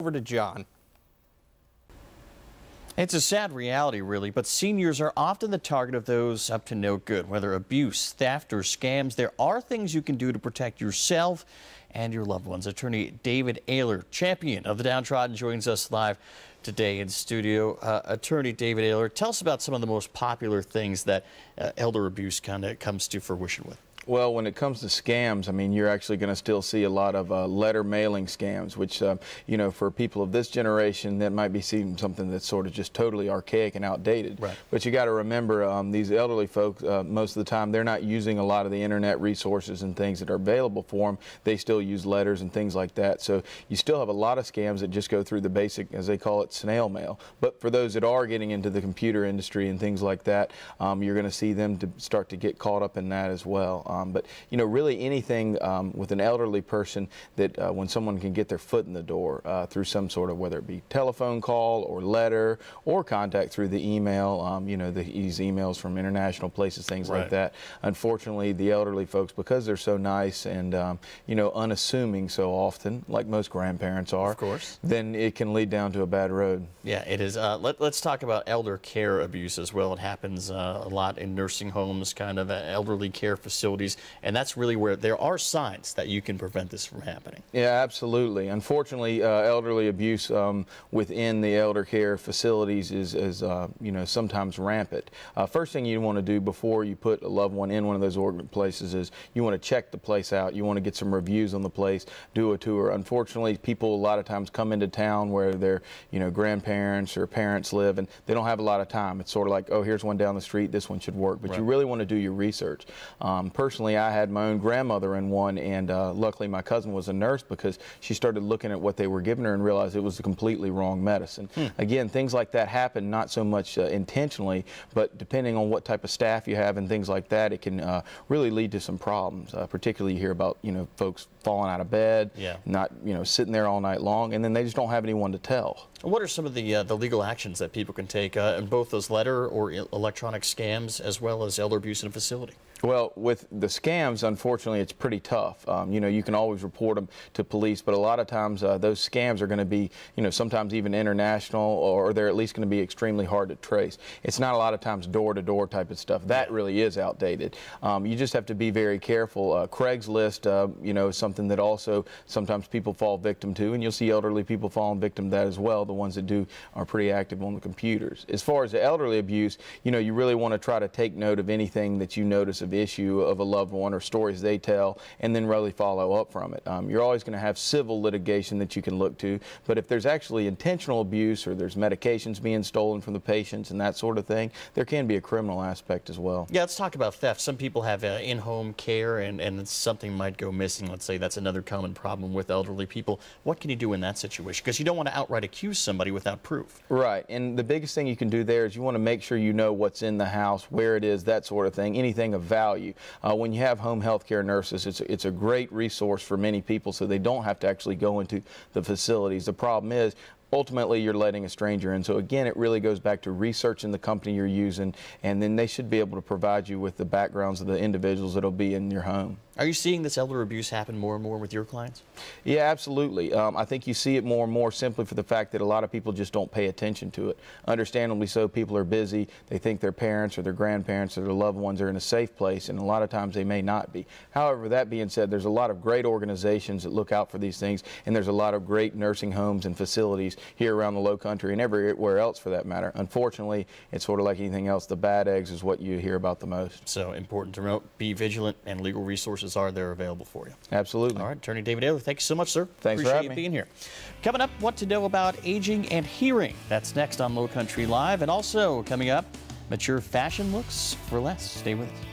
Over to John. It's a sad reality, really, but seniors are often the target of those up to no good. Whether abuse, theft, or scams, there are things you can do to protect yourself and your loved ones. Attorney David Aylor, champion of the downtrodden, joins us live today in studio. Attorney David Aylor, tell us about some of the most popular things that elder abuse kind of comes to fruition with. Well, when it comes to scams, I mean, you're actually going to still see a lot of letter mailing scams, which, you know, for people of this generation, that might be seen something that's sort of just totally archaic and outdated. Right. But you got to remember, these elderly folks, most of the time, they're not using a lot of the internet resources and things that are available for them. They still use letters and things like that. So you still have a lot of scams that just go through the basic, as they call it, snail mail. But for those that are getting into the computer industry and things like that, you're going to see them start to get caught up in that as well. But, you know, really anything with an elderly person that when someone can get their foot in the door through some sort of, whether it be telephone call or letter or contact through the email, you know, these emails from international places, things like that. Unfortunately, the elderly folks, because they're so nice and, you know, unassuming so often, like most grandparents are, of course, then it can lead down to a bad road. Yeah, it is. Let's talk about elder care abuse as well. It happens a lot in nursing homes, kind of elderly care facilities. And that's really where there are signs that you can prevent this from happening. Yeah, absolutely. Unfortunately, elderly abuse within the elder care facilities is you know, sometimes rampant. First thing you want to do before you put a loved one in one of those places is you want to check the place out. You want to get some reviews on the place, do a tour. Unfortunately, people a lot of times come into town where their, you know, grandparents or parents live, and they don't have a lot of time. It's sort of like, oh, here's one down the street, this one should work. But you really want to do your research. Personally, I had my own grandmother in one, and luckily my cousin was a nurse because she started looking at what they were giving her and realized it was a completely wrong medicine. Again, things like that happen not so much intentionally, but depending on what type of staff you have and things like that, it can really lead to some problems. Particularly you hear about, you know, folks falling out of bed, not, you know, sitting there all night long, and then they just don't have anyone to tell. What are some of the legal actions that people can take in both those letter or electronic scams as well as elder abuse in a facility? Well, with the scams, unfortunately, it's pretty tough. You know, you can always report them to police, but a lot of times those scams are going to be, you know, sometimes even international, or they're at least going to be extremely hard to trace. It's not a lot of times door-to-door type of stuff. That really is outdated. You just have to be very careful. Craigslist, you know, is something that also sometimes people fall victim to, and you'll see elderly people falling victim to that as well. The ones that do are pretty active on the computers. As far as the elderly abuse, you know, you really want to try to take note of anything that you notice of issue of a loved one or stories they tell, and then really follow up from it. You're always going to have civil litigation that you can look to, but if there's actually intentional abuse or there's medications being stolen from the patients and that sort of thing, there can be a criminal aspect as well. Yeah, let's talk about theft. Some people have in-home care and something might go missing. Let's say that's another common problem with elderly people. What can you do in that situation? Because you don't want to outright accuse somebody without proof. Right, and the biggest thing you can do there is you want to make sure you know what's in the house, where it is, that sort of thing, anything of value. When you have home health care nurses, it's a great resource for many people, so they don't have to actually go into the facilities. The problem is, ultimately, you're letting a stranger in. So again, it really goes back to researching the company you're using, and then they should be able to provide you with the backgrounds of the individuals that'll be in your home. Are you seeing this elder abuse happen more and more with your clients? Yeah, absolutely. I think you see it more and more simply for the fact that a lot of people just don't pay attention to it. Understandably so, people are busy. They think their parents or their grandparents or their loved ones are in a safe place, and a lot of times they may not be. However, that being said, there's a lot of great organizations that look out for these things, and there's a lot of great nursing homes and facilities here around the low country and everywhere else for that matter. Unfortunately, it's sort of like anything else. The bad eggs is what you hear about the most. So important to note, be vigilant, and legal resources are there available for you. Absolutely. All right, Attorney David Aylor, thank you so much, sir. Thanks for having me. Appreciate you being here. Coming up, what to know about aging and hearing. That's next on Low Country Live. And also coming up, mature fashion looks for less. Stay with us.